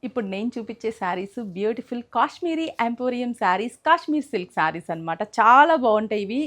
ఇప్పుడు నేను చూపించే saris beautiful Kashmiri emporium saris, Kashmir silk saris అనమాట. చాలా బాగుంటాయి ఇవి.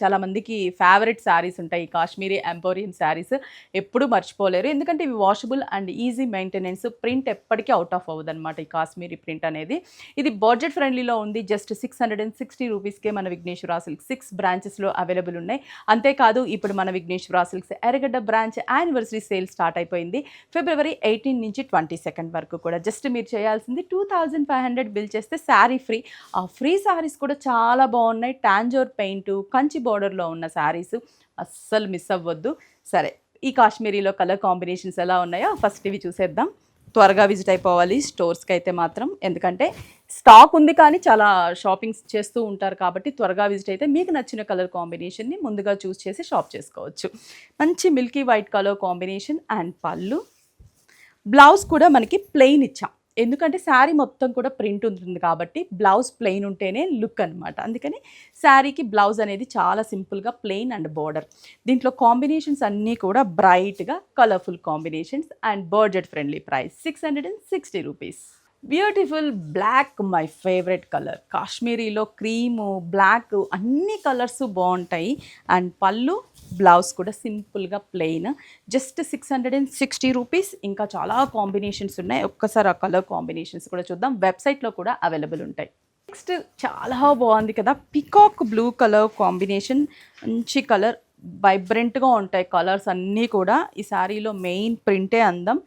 చాలా మందికి ఫేవరెట్ శారీస్ ఉంటాయి ఈ కాశ్మీరీ ఎంపోరియం శారీస్. ఎప్పుడూ మర్చిపోలేరు, ఎందుకంటే ఇవి washable and easy maintenance. Print ఎప్పటికీ అవుట్ ఆఫ్ అవ్వదు అనమాట ఈ కాశ్మీరీ ప్రింట్ అనేది. ఇది బడ్జెట్ ఫ్రెండ్లీలో ఉంది. జస్ట్ 660 రూపీస్కే మన విఘ్నేశ్వర సిల్క్ 6 బ్రాంచెస్లో అవైలబుల్ ఉన్నాయి. అంతేకాదు ఇప్పుడు మన విఘ్నేశ్వర సిల్క్స్ ఎర్రగడ్డ బ్రాంచ్ యానివర్సరీ సేల్ స్టార్ట్ అయిపోయింది. ఫిబ్రవరి 18 నుంచి 22 వరకు కూడా. జస్ట్ మీరు చేయాల్సింది 2500 బిల్ చేస్తే శారీ ఫ్రీ. ఆ ఫ్రీ శారీస్ కూడా చాలా బాగున్నాయి. టాంజోర్ పెయింట్, కంచి బోర్డర్లో ఉన్న శారీస్ అస్సలు మిస్ అవ్వద్దు. సరే, ఈ కాశ్మీరీలో కలర్ కాంబినేషన్స్ ఎలా ఉన్నాయో ఫస్ట్ ఇవి చూసేద్దాం. త్వరగా విజిట్ అయిపోవాలి స్టోర్స్కి అయితే మాత్రం, ఎందుకంటే స్టాక్ ఉంది కానీ చాలా షాపింగ్స్ చేస్తూ ఉంటారు కాబట్టి త్వరగా విజిట్ అయితే మీకు నచ్చిన కలర్ కాంబినేషన్ని ముందుగా చూస్ చేసి షాప్ చేసుకోవచ్చు. మంచి Milky white colour combination and pallu. Blouse కూడా మనకి ప్లెయిన్ ఇచ్చాం, ఎందుకంటే శారీ మొత్తం కూడా ప్రింట్ ఉంటుంది కాబట్టి బ్లౌజ్ ప్లెయిన్ ఉంటేనే లుక్ అనమాట. అందుకని శారీకి బ్లౌజ్ అనేది చాలా సింపుల్గా ప్లెయిన్ అండ్ బోర్డర్. దీంట్లో కాంబినేషన్స్ అన్నీ కూడా బ్రైట్గా colourful combinations and budget friendly price 660 rupees. Beautiful black, my favourite colour. కాశ్మీరీలో క్రీము, బ్లాక్ అన్ని కలర్స్ బాగుంటాయి. అండ్ పళ్ళు, బ్లౌజ్ కూడా సింపుల్గా ప్లెయిన్. Just 660 rupees. ఇంకా చాలా కాంబినేషన్స్ ఉన్నాయి, ఒక్కసారి ఆ కలర్ కాంబినేషన్స్ కూడా చూద్దాం. వెబ్సైట్లో కూడా అవైలబుల్ ఉంటాయి. నెక్స్ట్ చాలా బాగుంది కదా, పికాక్ బ్లూ కలర్ కాంబినేషన్. మంచి కలర్, వైబ్రెంట్గా ఉంటాయి కలర్స్ అన్నీ కూడా. ఈ శారీలో మెయిన్ ప్రింటే అందం.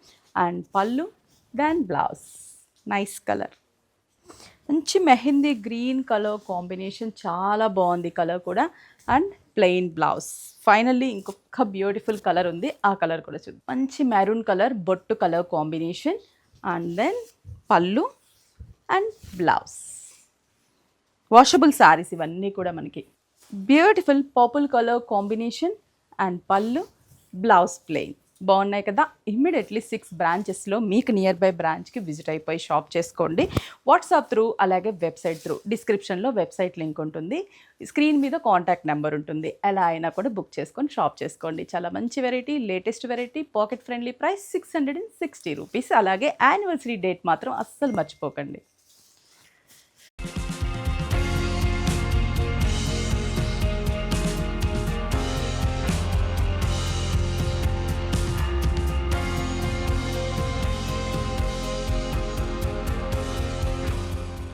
అండ్ పళ్ళు, దెన్ బ్లౌజ్. నైస్ కలర్, మంచి మెహందీ గ్రీన్ కలర్ కాంబినేషన్, చాలా బాగుంది కలర్ కూడా. And plain blouse. ఫైనల్లీ ఇంకొక బ్యూటిఫుల్ కలర్ ఉంది, ఆ కలర్ కూడా చూద్దాం. మంచి మెరూన్ కలర్ బొట్టు కలర్ కాంబినేషన్. అండ్ దెన్ పళ్ళు అండ్ బ్లౌజ్. వాషబుల్ శారీస్ ఇవన్నీ కూడా మనకి. Beautiful purple colour combination and pallu, blouse plain. బాగున్నాయి కదా. ఇమ్మీడియట్లీ 6 బ్రాంచెస్లో మీకు నియర్ బై బ్రాంచ్కి విజిట్ అయిపోయి షాప్ చేసుకోండి. వాట్సాప్ త్రూ, అలాగే వెబ్సైట్ త్రూ. డిస్క్రిప్షన్లో వెబ్సైట్ లింక్ ఉంటుంది, స్క్రీన్ మీద కాంటాక్ట్ నెంబర్ ఉంటుంది. ఎలా అయినా కూడా బుక్ చేసుకొని షాప్ చేసుకోండి. చాలా మంచి variety, latest variety, pocket friendly price 660 rupees. అలాగే యానివర్సరీ డేట్ మాత్రం అస్సలు మర్చిపోకండి.